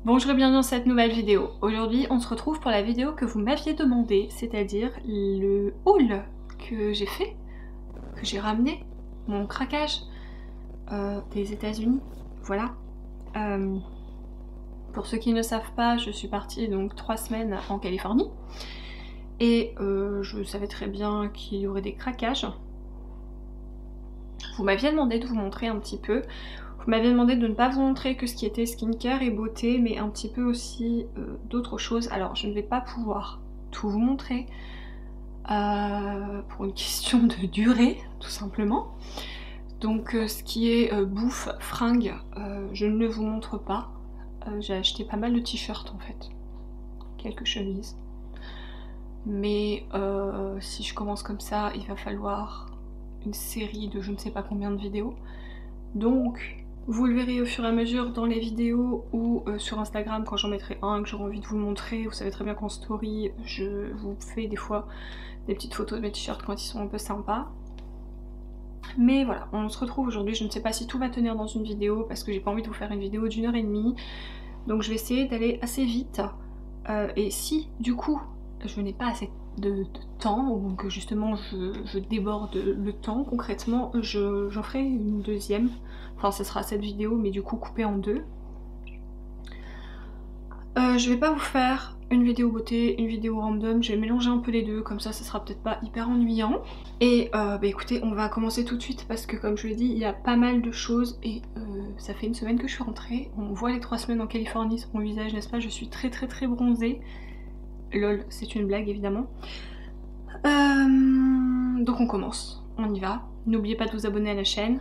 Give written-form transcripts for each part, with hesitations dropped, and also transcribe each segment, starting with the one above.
Bonjour et bienvenue dans cette nouvelle vidéo. Aujourd'hui on se retrouve pour la vidéo que vous m'aviez demandé, c'est-à-dire le haul que j'ai fait, que j'ai ramené, mon craquage des États-Unis. Voilà. Pour ceux qui ne savent pas, je suis partie donc 3 semaines en Californie et je savais très bien qu'il y aurait des craquages. Vous m'aviez demandé de vous montrer un petit peu. Vous m'avez demandé de ne pas vous montrer que ce qui était skincare et beauté, mais un petit peu aussi d'autres choses. Alors je ne vais pas pouvoir tout vous montrer pour une question de durée, tout simplement. Donc ce qui est bouffe, fringues, je ne le vous montre pas. J'ai acheté pas mal de t-shirts en fait, quelques chemises. Mais si je commence comme ça, il va falloir une série de je ne sais pas combien de vidéos. Donc vous le verrez au fur et à mesure dans les vidéos ou sur Instagram quand j'en mettrai un, que j'aurai envie de vous le montrer. Vous savez très bien qu'en story, je vous fais des fois des petites photos de mes t-shirts quand ils sont un peu sympas. Mais voilà, on se retrouve aujourd'hui. Je ne sais pas si tout va tenir dans une vidéo parce que j'ai pas envie de vous faire une vidéo d'1h30. Donc je vais essayer d'aller assez vite. Et si du coup je n'ai pas assez de temps ou que justement je déborde le temps, concrètement j'en ferai une deuxième. Enfin ce sera cette vidéo mais du coup coupée en deux. Je vais pas vous faire une vidéo beauté, une vidéo random, je vais mélanger un peu les deux, comme ça sera peut-être pas hyper ennuyant. Et bah écoutez, on va commencer tout de suite parce que comme je l'ai dit, il y a pas mal de choses et ça fait une semaine que je suis rentrée. On voit les 3 semaines en Californie sur mon visage, n'est-ce pas? Je suis très bronzée. Lol, c'est une blague évidemment. Donc on commence, on y va. N'oubliez pas de vous abonner à la chaîne,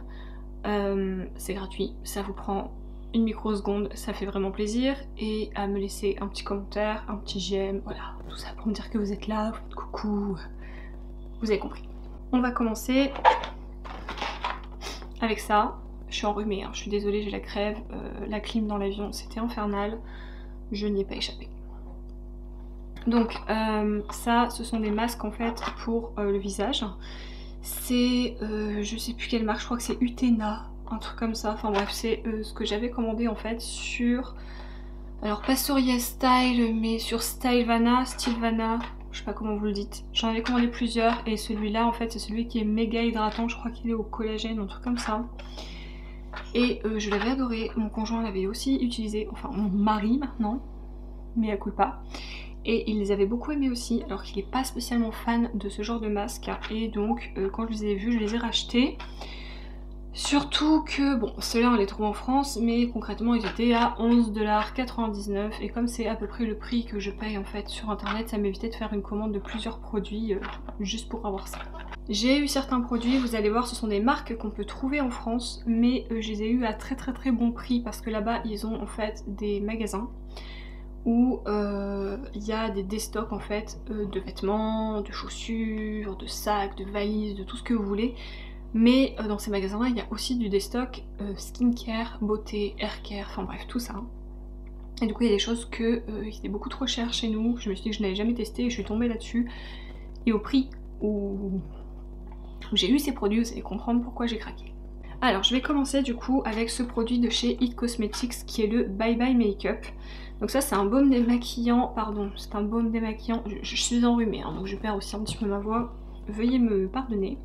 c'est gratuit, ça vous prend une microseconde, ça fait vraiment plaisir. Et à me laisser un petit commentaire, un petit j'aime, voilà, tout ça pour me dire que vous êtes là, vous faites coucou, vous avez compris. On va commencer avec ça. Je suis enrhumée, hein. Je suis désolée, j'ai la crève, la clim dans l'avion c'était infernal, je n'y ai pas échappé. Donc ça, ce sont des masques en fait pour le visage. C'est, je sais plus quelle marque, je crois que c'est Utena, un truc comme ça. Enfin bref, c'est ce que j'avais commandé en fait sur... Alors pas sur YesStyle, mais sur Stylevana, je sais pas comment vous le dites. J'en avais commandé plusieurs et celui-là en fait c'est celui qui est méga hydratant, je crois qu'il est au collagène, un truc comme ça. Et je l'avais adoré, mon conjoint l'avait aussi utilisé, enfin mon mari maintenant, mais à coup pas. Et il les avait beaucoup aimés aussi, alors qu'il n'est pas spécialement fan de ce genre de masque. Et donc quand je les ai vus, je les ai rachetés. Surtout que, bon, ceux-là on les trouve en France, mais concrètement ils étaient à 11,99 $. Et comme c'est à peu près le prix que je paye en fait sur internet, ça m'évitait de faire une commande de plusieurs produits juste pour avoir ça. J'ai eu certains produits, vous allez voir, ce sont des marques qu'on peut trouver en France, mais je les ai eu à très bon prix parce que là-bas ils ont en fait des magasins où il y a des déstocks en fait de vêtements, de chaussures, de sacs, de valises, de tout ce que vous voulez. Mais dans ces magasins-là, il y a aussi du déstock skincare, beauté, haircare, enfin bref, tout ça. Et du coup, il y a des choses qui étaient beaucoup trop chères chez nous. Je me suis dit que je n'avais jamais testé et je suis tombée là-dessus. Et au prix où j'ai eu ces produits, vous allez comprendre pourquoi j'ai craqué. Alors, je vais commencer du coup avec ce produit de chez It Cosmetics qui est le Bye Bye Makeup. Donc ça c'est un baume démaquillant, pardon, c'est un baume démaquillant, je suis enrhumée hein, donc je perds aussi un petit peu ma voix, veuillez me pardonner.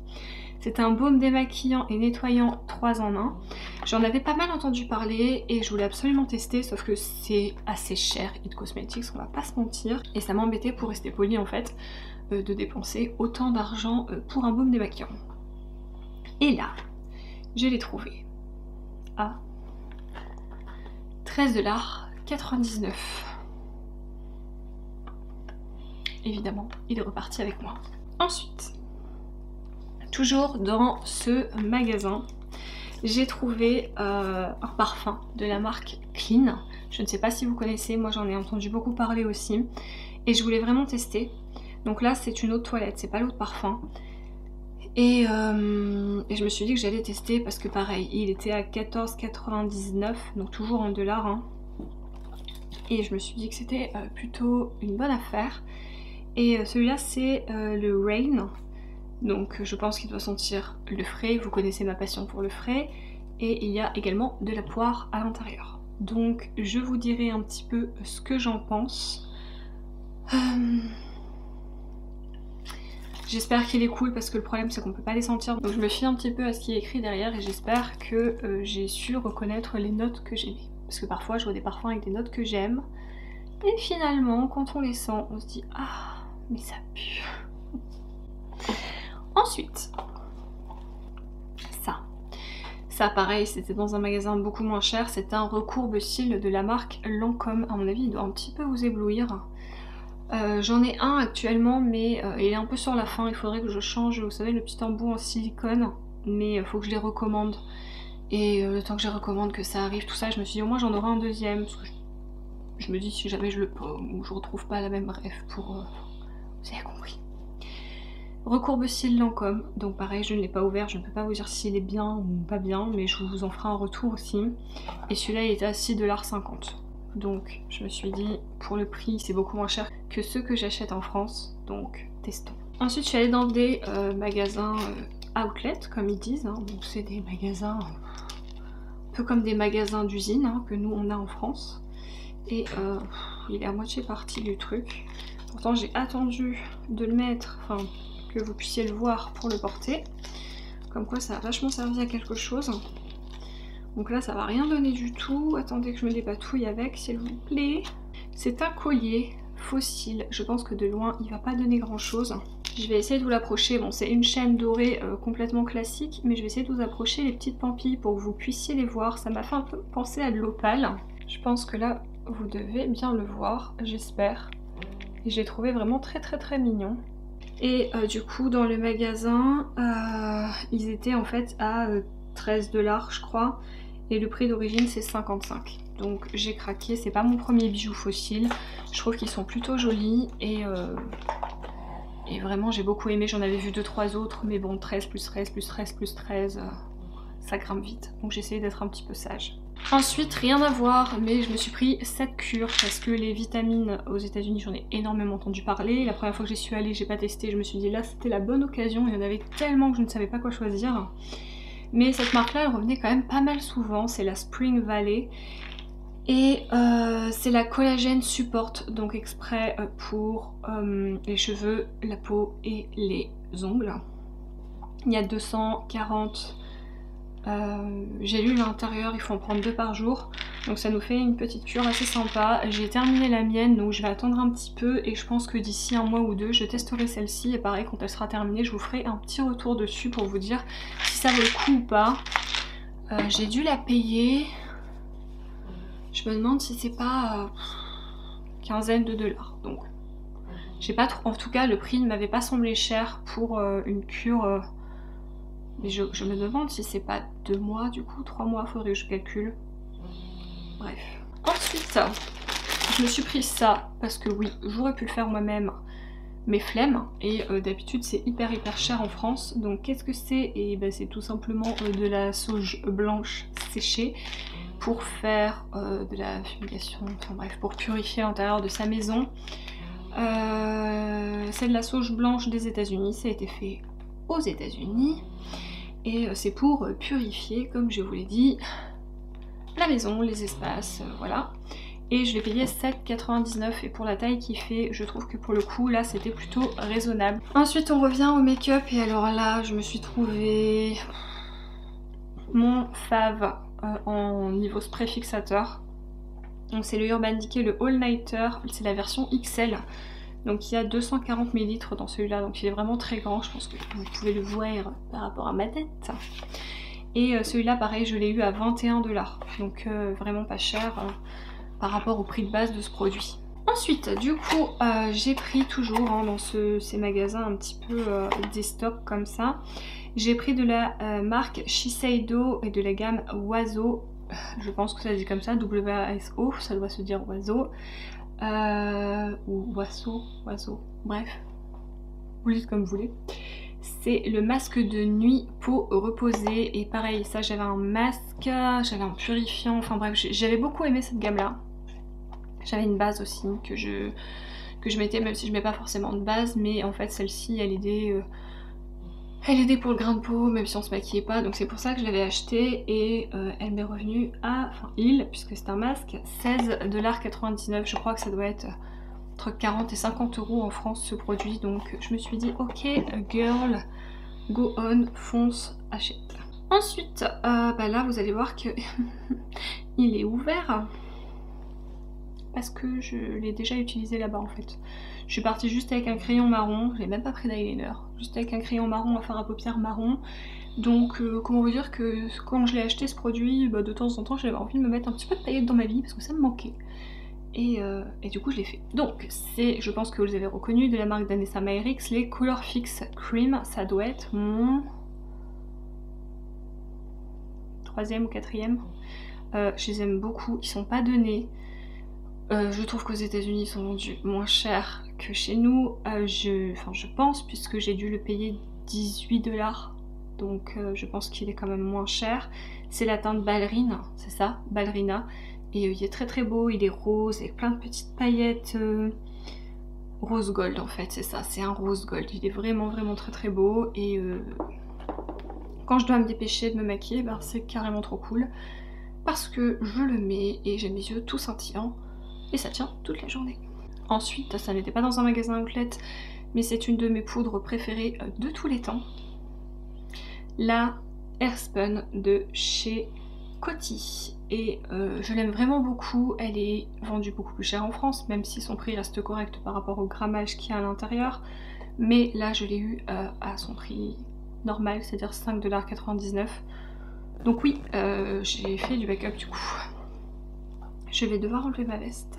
C'est un baume démaquillant et nettoyant 3 en 1. J'en avais pas mal entendu parler et je voulais absolument tester, sauf que c'est assez cher It Cosmetics, on va pas se mentir. Et ça m'embêtait, pour rester poli en fait, de dépenser autant d'argent pour un baume démaquillant. Et là, je l'ai trouvé à 13,99 $. Évidemment, il est reparti avec moi. Ensuite, toujours dans ce magasin, j'ai trouvé un parfum de la marque Clean. Je ne sais pas si vous connaissez, moi j'en ai entendu beaucoup parler aussi. Et je voulais vraiment tester. Donc là, c'est une eau de toilette, c'est pas l'eau de parfum. Et je me suis dit que j'allais tester parce que pareil, il était à 14,99 $, donc toujours en dollars. Hein. Et je me suis dit que c'était plutôt une bonne affaire. Et celui-là c'est le Rain. Donc je pense qu'il doit sentir le frais, vous connaissez ma passion pour le frais. Et il y a également de la poire à l'intérieur. donc je vous dirai un petit peu ce que j'en pense. J'espère qu'il est cool parce que le problème c'est qu'on peut pas les sentir, donc je me fie un petit peu à ce qui est écrit derrière et j'espère que j'ai su reconnaître les notes que j'aimais. Parce que parfois je vois des parfums avec des notes que j'aime et finalement quand on les sent on se dit ah mais ça pue. Ensuite, ça pareil, c'était dans un magasin beaucoup moins cher, c'est un recourbe-cils de la marque Lancôme. À mon avis il doit un petit peu vous éblouir. J'en ai un actuellement mais il est un peu sur la fin, il faudrait que je change, vous savez, le petit embout en silicone, mais il faut que je les recommande. Et le temps que je les recommande, que ça arrive, tout ça, je me suis dit au moins j'en aurai un deuxième, parce que je me dis si jamais je le pomme ou je retrouve pas la même rêve pour... vous avez compris. Recourbe-cils Lancôme, donc pareil je ne l'ai pas ouvert, je ne peux pas vous dire s'il est bien ou pas bien, mais je vous en ferai un retour aussi. Et celui-là il était à 6,50 $. Donc je me suis dit pour le prix c'est beaucoup moins cher que ceux que j'achète en France, donc testons. Ensuite je suis allée dans des magasins outlet comme ils disent, hein. Donc c'est des magasins un peu comme des magasins d'usine hein, que nous on a en France. Et il est à moitié parti du truc. Pourtant j'ai attendu de le mettre, enfin que vous puissiez le voir pour le porter. Comme quoi ça a vachement servi à quelque chose. Donc là ça va rien donner du tout. Attendez que je me dépatouille avec s'il vous plaît. C'est un collier fossile. Je pense que de loin il va pas donner grand chose. Je vais essayer de vous l'approcher. Bon c'est une chaîne dorée complètement classique. Mais je vais essayer de vous approcher les petites pampilles pour que vous puissiez les voir. Ça m'a fait un peu penser à de l'opale. Je pense que là vous devez bien le voir, j'espère. Et je l'ai trouvé vraiment très mignon. Et du coup dans le magasin ils étaient en fait à 13 $ je crois. Et le prix d'origine c'est 55. Donc j'ai craqué, c'est pas mon premier bijou fossile. Je trouve qu'ils sont plutôt jolis et vraiment j'ai beaucoup aimé. J'en avais vu 2-3 autres mais bon 13 plus 13 plus 13 plus 13 ça grimpe vite. Donc j'ai essayé d'être un petit peu sage. Ensuite, rien à voir, mais je me suis pris cette cure parce que les vitamines aux États-Unis j'en ai énormément entendu parler. La première fois que j'y suis allée, j'ai pas testé, je me suis dit là c'était la bonne occasion, il y en avait tellement que je ne savais pas quoi choisir. Mais cette marque là elle revenait quand même pas mal souvent, c'est la Spring Valley. Et c'est la collagène support, donc exprès pour les cheveux, la peau et les ongles. Il y a 240... j'ai lu l'intérieur, il faut en prendre 2 par jour, donc ça nous fait une petite cure assez sympa. J'ai terminé la mienne, donc je vais attendre un petit peu et je pense que d'ici 1 mois ou 2 je testerai celle-ci et pareil quand elle sera terminée je vous ferai un petit retour dessus pour vous dire si ça vaut le coup ou pas. J'ai dû la payer, je me demande si c'est pas quinzaine de dollars, donc j'ai pas trop, en tout cas le prix ne m'avait pas semblé cher pour une cure. Mais je me demande si c'est pas 2 mois du coup, 3 mois, faudrait que je calcule. Bref. Ensuite, je me suis pris ça parce que oui, j'aurais pu le faire moi-même, mais flemme. Et d'habitude c'est hyper cher en France. Donc qu'est-ce que c'est? Et ben, c'est tout simplement de la sauge blanche séchée pour faire de la fumigation, enfin bref, pour purifier l'intérieur de sa maison. C'est de la sauge blanche des États-Unis, ça a été fait aux États-Unis et c'est pour purifier, comme je vous l'ai dit, la maison, les espaces, voilà. Et je l'ai payé 7,99 € et pour la taille qu'il fait, je trouve que pour le coup là c'était plutôt raisonnable. Ensuite on revient au make-up et alors là je me suis trouvé mon fave en niveau spray fixateur. Donc c'est le Urban Decay, le All Nighter, c'est la version XL. Donc il y a 240 ml dans celui-là, donc il est vraiment très grand, je pense que vous pouvez le voir par rapport à ma tête. Et celui-là pareil, je l'ai eu à 21 $, donc vraiment pas cher par rapport au prix de base de ce produit. Ensuite, du coup, j'ai pris toujours dans ces magasins un petit peu des stocks comme ça. J'ai pris de la marque Shiseido et de la gamme Oiseau, je pense que ça se dit comme ça, W-A-S-O, ça doit se dire Oiseau. Ou oiseau, bref, vous le dites comme vous voulez. C'est le masque de nuit peau reposée et pareil, ça j'avais un masque, j'avais un purifiant, enfin bref, j'avais beaucoup aimé cette gamme là. J'avais une base aussi que je mettais, même si je mets pas forcément de base, mais en fait celle-ci elle aidait Elle aidait pour le grain de peau, même si on se maquillait pas, donc c'est pour ça que je l'avais acheté et elle m'est revenue à, enfin puisque c'est un masque, 16,99 $. Je crois que ça doit être entre 40 et 50 € en France ce produit, donc je me suis dit ok girl, go on, fonce, achète. Ensuite, bah là vous allez voir que il est ouvert parce que je l'ai déjà utilisé là-bas en fait. Je suis partie juste avec un crayon marron, j'ai même pas pris d'eyeliner, juste avec un crayon marron à faire à paupières marron. Donc comment vous dire que quand je l'ai acheté ce produit, bah, de temps en temps j'avais envie de me mettre un petit peu de paillettes dans ma vie parce que ça me manquait. Et du coup je l'ai fait. Donc c'est, je pense que vous les avez reconnus, de la marque d'Anessa Myrix, les Color Fix Cream. Ça doit être mon 3e ou 4e. Je les aime beaucoup, ils sont pas donnés. Je trouve qu'aux États-Unis ils sont vendus moins cher que chez nous. Je pense, puisque j'ai dû le payer 18 $. Donc je pense qu'il est quand même moins cher. C'est la teinte ballerine, c'est ça, ballerina. Et il est très très beau, il est rose avec plein de petites paillettes rose gold en fait, c'est ça, c'est un rose gold. Il est vraiment vraiment très très beau et quand je dois me dépêcher de me maquiller, ben, c'est carrément trop cool parce que je le mets et j'ai mes yeux tout scintillants et ça tient toute la journée. Ensuite, ça n'était pas dans un magasin outlet, mais c'est une de mes poudres préférées de tous les temps. La Airspun de chez Coty. Et je l'aime vraiment beaucoup, elle est vendue beaucoup plus cher en France, même si son prix reste correct par rapport au grammage qu'il y a à l'intérieur. Mais là, je l'ai eu à son prix normal, c'est-à-dire 5,99 $. Donc oui, j'ai fait du backup du coup. Je vais devoir enlever ma veste.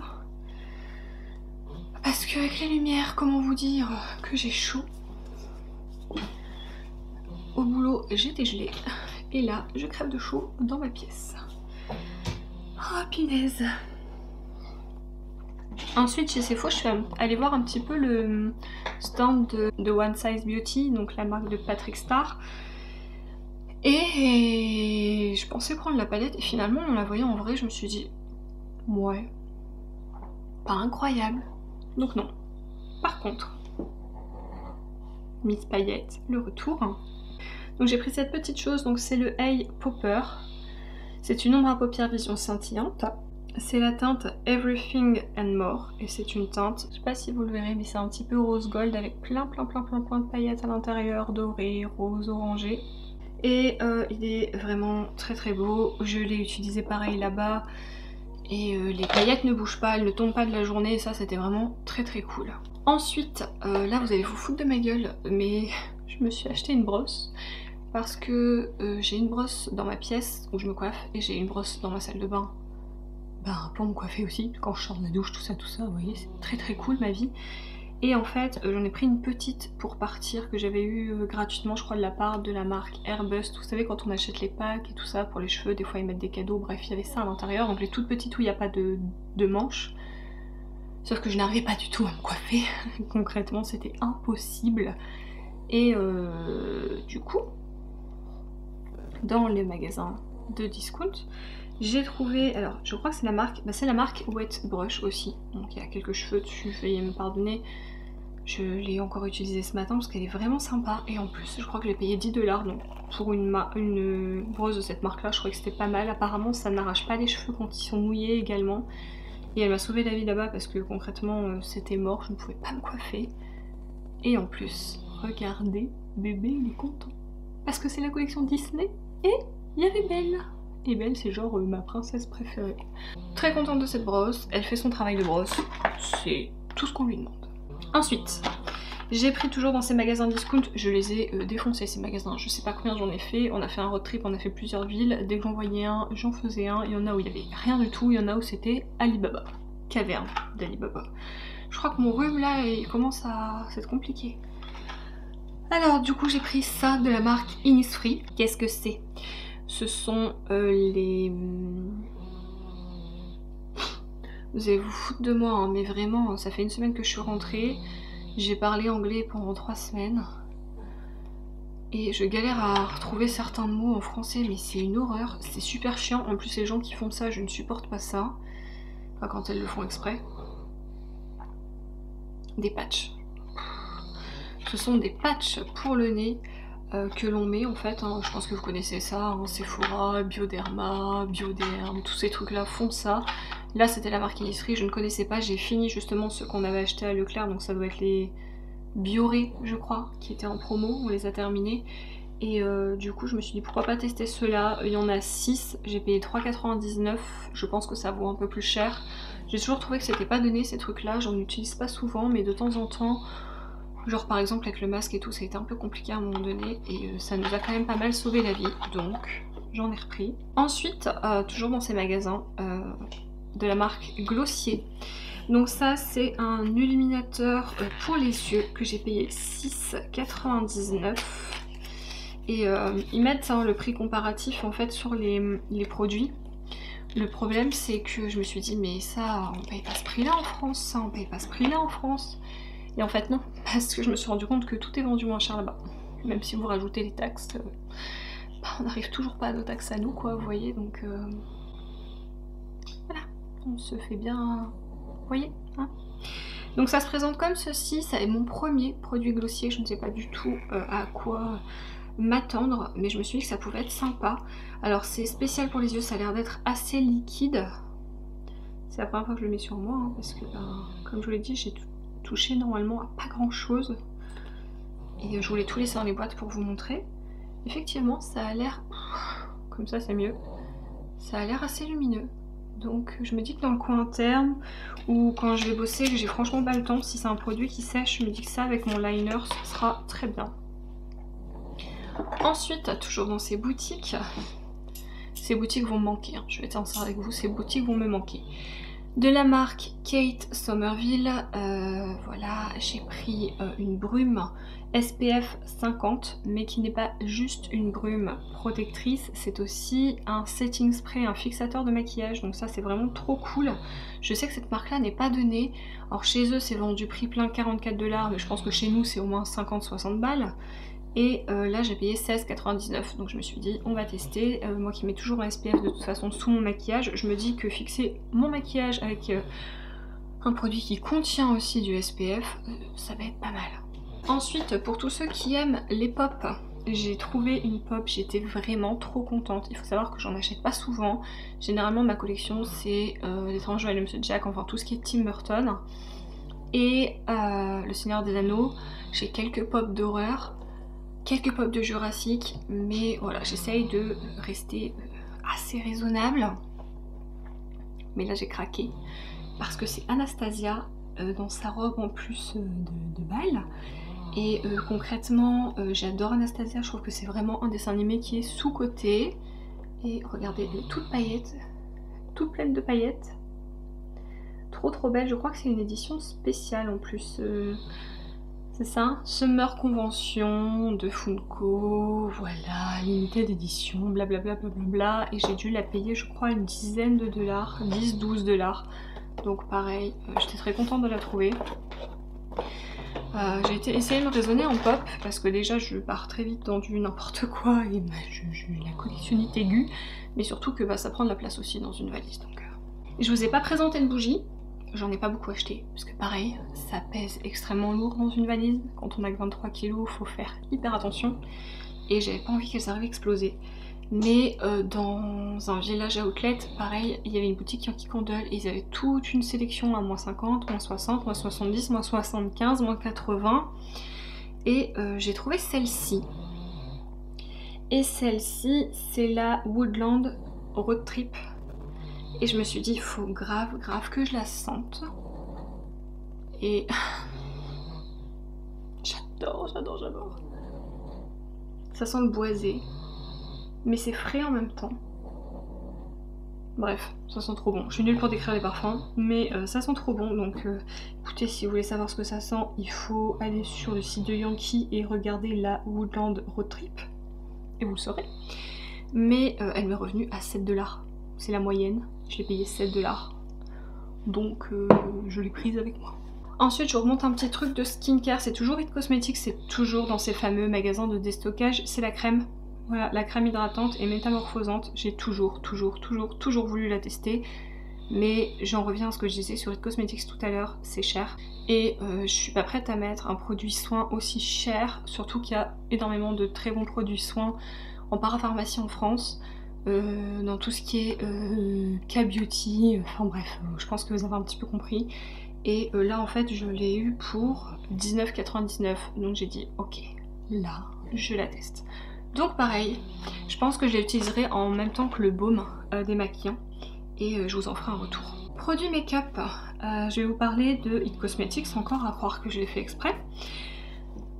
Parce qu'avec les lumières, comment vous dire que j'ai chaud. Au boulot, j'étais gelée. Et là, je crève de chaud dans ma pièce. Oh, punaise. Ensuite, chez Sephora, je suis allée voir un petit peu le stand de One Size Beauty, donc la marque de Patrick Star. Et je pensais prendre la palette et finalement, en la voyant en vrai, je me suis dit ouais, pas incroyable. Donc non. Par contre, Miss Paillette, le retour. Donc j'ai pris cette petite chose, donc c'est le Eye Popper. C'est une ombre à paupières vision scintillante. C'est la teinte Everything and More et c'est une teinte, je sais pas si vous le verrez, mais c'est un petit peu rose gold avec plein de paillettes à l'intérieur, dorées, rose, orangé. Et il est vraiment très très beau. Je l'ai utilisé pareil là-bas et les paillettes ne bougent pas, elles ne tombent pas de la journée et ça c'était vraiment très très cool. Ensuite, là vous allez vous foutre de ma gueule, mais je me suis acheté une brosse. Parce que j'ai une brosse dans ma pièce où je me coiffe et j'ai une brosse dans ma salle de bain. Ben, pour me coiffer aussi, quand je sors de la douche, tout ça, vous voyez, c'est très très cool ma vie. Et en fait, j'en ai pris une petite pour partir que j'avais eu gratuitement, je crois, de la part de la marque Airbust. Vous savez, quand on achète les packs et tout ça pour les cheveux, des fois ils mettent des cadeaux, bref, il y avait ça à l'intérieur. Donc les toutes petites où il n'y a pas de manches. Sauf que je n'arrivais pas du tout à me coiffer. Concrètement, c'était impossible. Et du coup, dans les magasins de discount, j'ai trouvé, alors je crois que c'est la marque, c'est la marque Wet Brush aussi, donc il y a quelques cheveux dessus, veuillez me pardonner, je l'ai encore utilisée ce matin parce qu'elle est vraiment sympa, et en plus je crois que j'ai payé 10 $, donc pour une brosse de cette marque là, je crois que c'était pas mal. Apparemment ça n'arrache pas les cheveux quand ils sont mouillés également, et elle m'a sauvé la vie là-bas parce que concrètement c'était mort, je ne pouvais pas me coiffer, et en plus, regardez, bébé il est content, parce que c'est la collection Disney, et il y avait Belle. Et Belle, c'est genre ma princesse préférée. Très contente de cette brosse, elle fait son travail de brosse, c'est tout ce qu'on lui demande. Ensuite, j'ai pris toujours dans ces magasins discount, je les ai défoncés ces magasins, je sais pas combien j'en ai fait, on a fait un road trip, on a fait plusieurs villes, dès que j'en voyais un, j'en faisais un, il y en a où il y avait rien du tout, il y en a où c'était Alibaba, caverne d'Alibaba. Je crois que mon rhume là, il commence à être compliqué. Alors du coup j'ai pris ça de la marque Innisfree. Qu'est-ce que c'est? Ce sont les... Vous allez vous foutre de moi, hein, mais vraiment, ça fait une semaine que je suis rentrée. J'ai parlé anglais pendant 3 semaines. Et je galère à retrouver certains mots en français, mais c'est une horreur. C'est super chiant. En plus, les gens qui font ça, je ne supporte pas ça. Enfin, quand elles le font exprès. Des patchs. Ce sont des patchs pour le nez. que l'on met en fait, hein. Je pense que vous connaissez ça, hein, Sephora, Bioderma, Bioderm, tous ces trucs là font ça. Là c'était la marque Innisfree, je ne connaissais pas, j'ai fini justement ceux qu'on avait acheté à Leclerc, donc ça doit être les Bioré je crois, qui étaient en promo, on les a terminés. Et du coup je me suis dit pourquoi pas tester ceux-là, il y en a 6, j'ai payé 3,99, je pense que ça vaut un peu plus cher. J'ai toujours trouvé que c'était pas donné ces trucs là, j'en utilise pas souvent mais de temps en temps, genre par exemple avec le masque et tout, ça a été un peu compliqué à un moment donné et ça nous a quand même pas mal sauvé la vie, donc j'en ai repris. Ensuite, toujours dans ces magasins de la marque Glossier, donc ça c'est un illuminateur pour les yeux que j'ai payé 6,99 et ils mettent hein, le prix comparatif en fait sur les produits. Le problème c'est que je me suis dit mais ça on paye pas ce prix là en France, ça on paye pas ce prix là en France. Et en fait non, parce que je me suis rendu compte que tout est vendu moins cher là-bas. Même si vous rajoutez les taxes, bah, on n'arrive toujours pas à nos taxes à nous quoi, vous voyez, donc voilà, on se fait bien, vous voyez, hein. Donc ça se présente comme ceci, ça est mon premier produit Glossier, je ne sais pas du tout à quoi m'attendre, mais je me suis dit que ça pouvait être sympa. Alors c'est spécial pour les yeux, ça a l'air d'être assez liquide. C'est la première fois que je le mets sur moi, hein, parce que ben, comme je vous l'ai dit, j'ai touché normalement à pas grand chose. Et je voulais tout laisser dans les boîtes pour vous montrer. Effectivement, ça a l'air, comme ça c'est mieux, ça a l'air assez lumineux. Donc je me dis que dans le coin interne, ou quand je vais bosser, que j'ai franchement pas le temps, si c'est un produit qui sèche, je me dis que ça avec mon liner, ce sera très bien. Ensuite, toujours dans ces boutiques vont me manquer, hein. Je vais être sincère avec vous, ces boutiques vont me manquer. De la marque Kate Somerville, voilà, j'ai pris une brume SPF 50, mais qui n'est pas juste une brume protectrice, c'est aussi un setting spray, un fixateur de maquillage, donc ça c'est vraiment trop cool. Je sais que cette marque là n'est pas donnée, alors chez eux c'est vendu prix plein 44 $, mais je pense que chez nous c'est au moins 50-60 balles. Et là j'ai payé 16,99, donc je me suis dit on va tester. Moi qui mets toujours un SPF de toute façon sous mon maquillage, je me dis que fixer mon maquillage avec un produit qui contient aussi du SPF, ça va être pas mal. Ensuite, pour tous ceux qui aiment les pop, j'ai trouvé une pop, j'étais vraiment trop contente. Il faut savoir que j'en achète pas souvent. Généralement ma collection c'est L'étrange Joël de Monsieur Jack, enfin tout ce qui est Tim Burton. Et Le Seigneur des Anneaux, j'ai quelques pop d'horreur. Quelques pop de Jurassic, mais voilà, j'essaye de rester assez raisonnable. Mais là j'ai craqué, parce que c'est Anastasia dans sa robe en plus de bal. Et concrètement, j'adore Anastasia, je trouve que c'est vraiment un dessin animé qui est sous-coté. Et regardez, elle est toute paillette, toute pleine de paillettes. Trop trop belle, je crois que c'est une édition spéciale en plus. C'est ça, Summer Convention de Funko, voilà, limited édition, blablabla, blablabla, et j'ai dû la payer je crois une dizaine de dollars, 10-12 $. Donc pareil, j'étais très contente de la trouver. J'ai essayé de me raisonner en pop, parce que déjà je pars très vite dans du n'importe quoi, et bah, la collectionnite aiguë, mais surtout que bah, ça prend de la place aussi dans une valise. Donc, je vous ai pas présenté de bougies. J'en ai pas beaucoup acheté, parce que pareil, ça pèse extrêmement lourd dans une valise. Quand on a que 23 kg, faut faire hyper attention. Et j'avais pas envie qu'elles arrivent à exploser. Mais dans un village outlet, pareil, il y avait une boutique Yankee Candle et ils avaient toute une sélection à moins 50, moins 60, moins 70, moins 75, moins 80. Et j'ai trouvé celle-ci. Et celle-ci, c'est la Woodland Road Trip. Et je me suis dit, il faut grave que je la sente. Et j'adore. Ça sent le boisé, mais c'est frais en même temps. Bref, ça sent trop bon. Je suis nulle pour décrire les parfums, mais ça sent trop bon. Donc écoutez, si vous voulez savoir ce que ça sent, il faut aller sur le site de Yankee et regarder la Woodland Road Trip. Et vous le saurez. Mais elle m'est revenue à 7 $. C'est la moyenne. Je l'ai payé 7 $. Donc je l'ai prise avec moi. Ensuite je vous remonte un petit truc de skincare. C'est toujours It Cosmetics, c'est toujours dans ces fameux magasins de déstockage. C'est la crème. Voilà, la crème hydratante et métamorphosante. J'ai toujours voulu la tester. mais j'en reviens à ce que je disais sur It Cosmetics tout à l'heure, c'est cher. Et je suis pas prête à mettre un produit soin aussi cher, surtout qu'il y a énormément de très bons produits soins en parapharmacie en France, dans tout ce qui est K-Beauty, enfin bref, je pense que vous avez un petit peu compris. Et là en fait je l'ai eu pour 19,99 €, donc j'ai dit ok, là je la teste. Donc pareil, je pense que je l'utiliserai en même temps que le baume démaquillant et je vous en ferai un retour. Produit make-up, je vais vous parler de It Cosmetics, encore à croire que je l'ai fait exprès.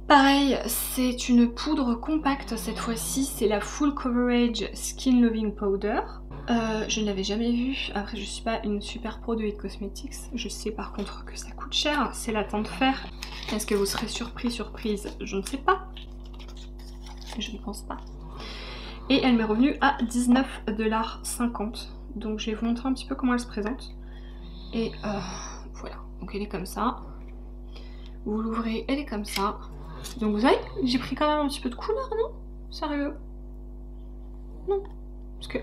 Pareil, c'est une poudre compacte cette fois-ci, c'est la Full Coverage Skin Loving Powder. Je ne l'avais jamais vue, après je suis pas une super pro de It Cosmetics, je sais par contre que ça coûte cher, c'est la teinte fer. Est-ce que vous serez surprise? Je ne sais pas. Je ne pense pas. Et elle m'est revenue à 19,50 $. Donc je vais vous montrer un petit peu comment elle se présente. Et voilà, donc elle est comme ça. Vous l'ouvrez, elle est comme ça. Donc vous voyez, j'ai pris quand même un petit peu de couleur, non? Sérieux? Non. Parce que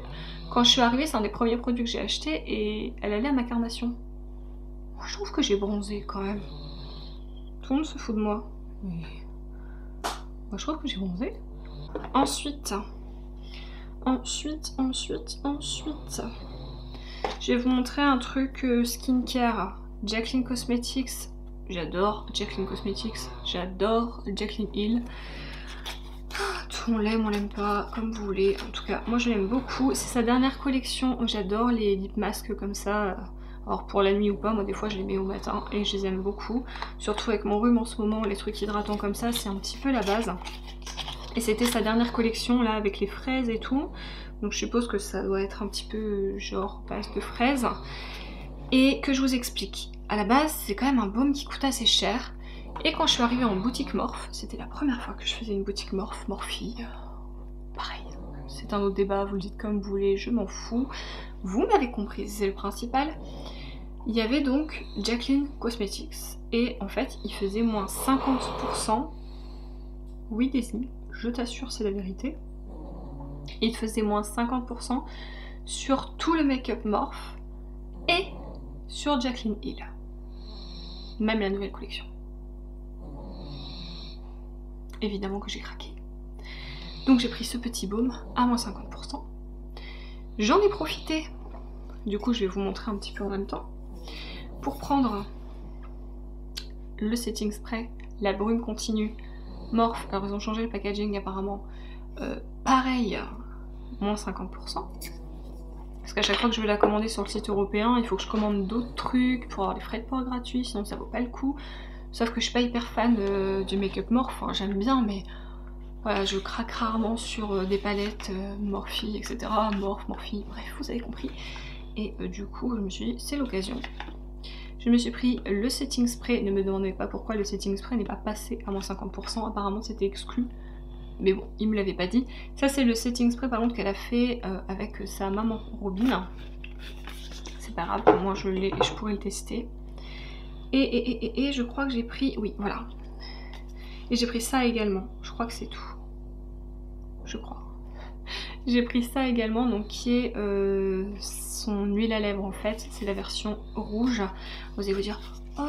quand je suis arrivée, c'est un des premiers produits que j'ai acheté et elle allait à ma carnation. Moi je trouve que j'ai bronzé quand même. Tout le monde se fout de moi. Mais moi je trouve que j'ai bronzé. Ensuite, je vais vous montrer un truc skincare. Jaclyn Cosmetics. J'adore Jaclyn Cosmetics. J'adore Jaclyn Hill. On l'aime, on l'aime pas, comme vous voulez. En tout cas, moi je l'aime beaucoup. C'est sa dernière collection. J'adore les lip masks comme ça. Alors pour la nuit ou pas, moi des fois je les mets au matin et je les aime beaucoup. Surtout avec mon rhume en ce moment, les trucs hydratants comme ça, c'est un petit peu la base. Et c'était sa dernière collection là avec les fraises et tout. Donc je suppose que ça doit être un petit peu genre base de fraises. Et que je vous explique. À la base c'est quand même un baume qui coûte assez cher. Et quand je suis arrivée en boutique Morphe, c'était la première fois que je faisais une boutique Morphe, Morphe, pareil. C'est un autre débat, vous le dites comme vous voulez, je m'en fous. Vous m'avez compris, c'est le principal. Il y avait donc Jaclyn Cosmetics. Et en fait il faisait moins 50%. Oui Daisy, je t'assure c'est la vérité. Il faisait moins 50% sur tout le make-up Morphe et sur Jaclyn Hill. Même la nouvelle collection. Évidemment que j'ai craqué. Donc j'ai pris ce petit baume à moins 50%. J'en ai profité. Du coup je vais vous montrer un petit peu en même temps. Pour prendre le setting spray, la brume continue Morphe. Alors ils ont changé le packaging apparemment. Pareil, moins 50%. Parce qu'à chaque fois que je vais la commander sur le site européen, il faut que je commande d'autres trucs pour avoir les frais de port gratuits, sinon ça vaut pas le coup. Sauf que je suis pas hyper fan du make-up Morphe, enfin, j'aime bien, mais voilà, je craque rarement sur des palettes Morphe, etc. Morphe, bref, vous avez compris. Et du coup, je me suis dit, c'est l'occasion. Je me suis pris le setting spray, ne me demandez pas pourquoi le setting spray n'est pas passé à moins 50%, apparemment c'était exclu. Mais bon, il me l'avait pas dit. Ça c'est le setting spray par contre qu'elle a fait avec sa maman Robin. C'est pas grave, moi je l'ai et je pourrais le tester. Et je crois que j'ai pris... Oui, voilà. Et j'ai pris ça également. Je crois que c'est tout. Je crois. J'ai pris ça également, donc qui est son huile à lèvres en fait. C'est la version rouge. Vous allez vous dire... Oh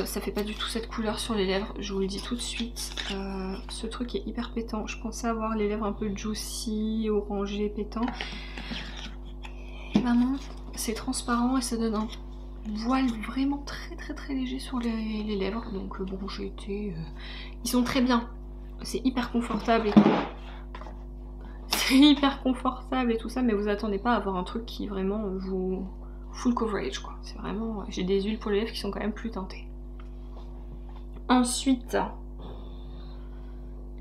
ça fait pas du tout cette couleur sur les lèvres, je vous le dis tout de suite. Ce truc est hyper pétant. Je pensais avoir les lèvres un peu juicy, orangé, pétant. Et ben non, c'est transparent et ça donne un voile vraiment très léger sur les lèvres. Donc bon, j'ai été... Ils sont très bien. C'est hyper confortable et tout. C'est hyper confortable et tout ça, mais vous attendez pas à avoir un truc qui vraiment vous... Full coverage quoi. C'est vraiment... J'ai des huiles pour les lèvres qui sont quand même plus teintées. Ensuite,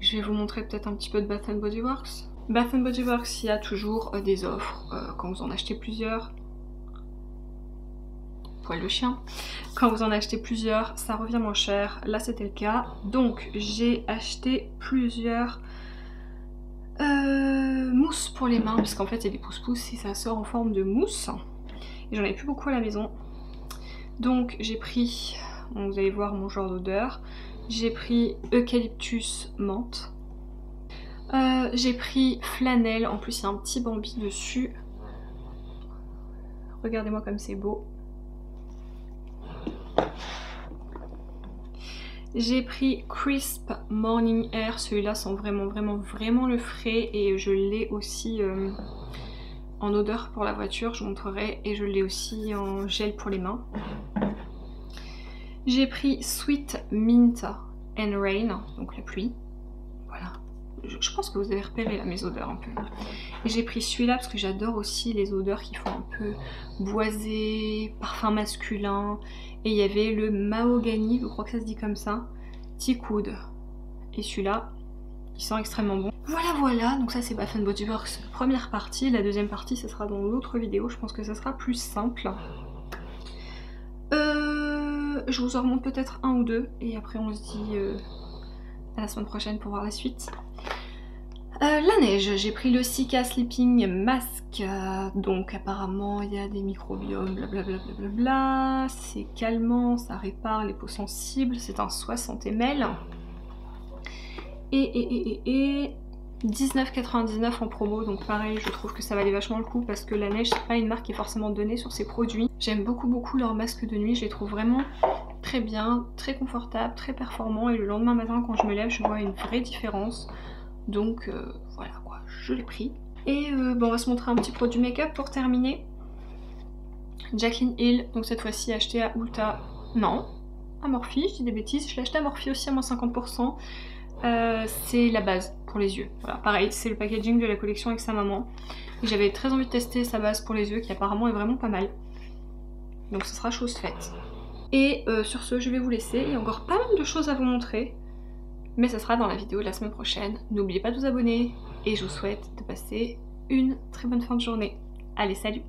je vais vous montrer peut-être un petit peu de Bath & Body Works. Bath & Body Works, il y a toujours des offres quand vous en achetez plusieurs. Poil de chien. Quand vous en achetez plusieurs, ça revient moins cher. Là, c'était le cas. Donc, j'ai acheté plusieurs mousses pour les mains, parce qu'en fait, il y a des pousse-pousse et ça sort en forme de mousse. Et j'en ai plus beaucoup à la maison. Donc, j'ai pris... Bon, vous allez voir mon genre d'odeur. J'ai pris eucalyptus menthe. J'ai pris flanelle. En plus, il y a un petit Bambi dessus. Regardez-moi comme c'est beau. J'ai pris Crisp Morning Air, celui-là sent vraiment le frais et je l'ai aussi en odeur pour la voiture, je vous montrerai, et je l'ai aussi en gel pour les mains. J'ai pris Sweet Mint and Rain, donc la pluie, voilà. Je pense que vous avez repéré là mes odeurs un peu. Et j'ai pris celui-là parce que j'adore aussi les odeurs qui font un peu boisé, parfum masculin. Et il y avait le mahogany, je crois que ça se dit comme ça, Teakwood. Et celui-là, il sent extrêmement bon. Voilà, donc ça c'est Bath & Body Works première partie. La deuxième partie, ça sera dans l'autre vidéo. Je pense que ça sera plus simple. Je vous en remonte peut-être un ou deux. Et après on se dit à la semaine prochaine pour voir la suite. La neige, j'ai pris le Cica Sleeping Mask, donc apparemment il y a des microbiomes, blablabla, c'est calmant, ça répare les peaux sensibles, c'est un 60 ml. Et 19,99 en promo, donc pareil, je trouve que ça valait vachement le coup parce que la neige c'est pas une marque qui est forcément donnée sur ses produits. J'aime beaucoup leurs masques de nuit, je les trouve vraiment très bien, très confortables, très performants et le lendemain matin quand je me lève je vois une vraie différence. Donc voilà quoi, je l'ai pris. Et bon, on va se montrer un petit produit make-up pour terminer. Jaclyn Hill, donc cette fois-ci acheté à Ulta, non, à Morphe, je dis des bêtises, je l'ai acheté à Morphe aussi à moins 50%. C'est la base pour les yeux, voilà, pareil, c'est le packaging de la collection avec sa maman. J'avais très envie de tester sa base pour les yeux qui apparemment est vraiment pas mal. Donc ce sera chose faite. Et sur ce, je vais vous laisser, il y a encore pas mal de choses à vous montrer. Mais ça sera dans la vidéo de la semaine prochaine. N'oubliez pas de vous abonner et je vous souhaite de passer une très bonne fin de journée. Allez, salut!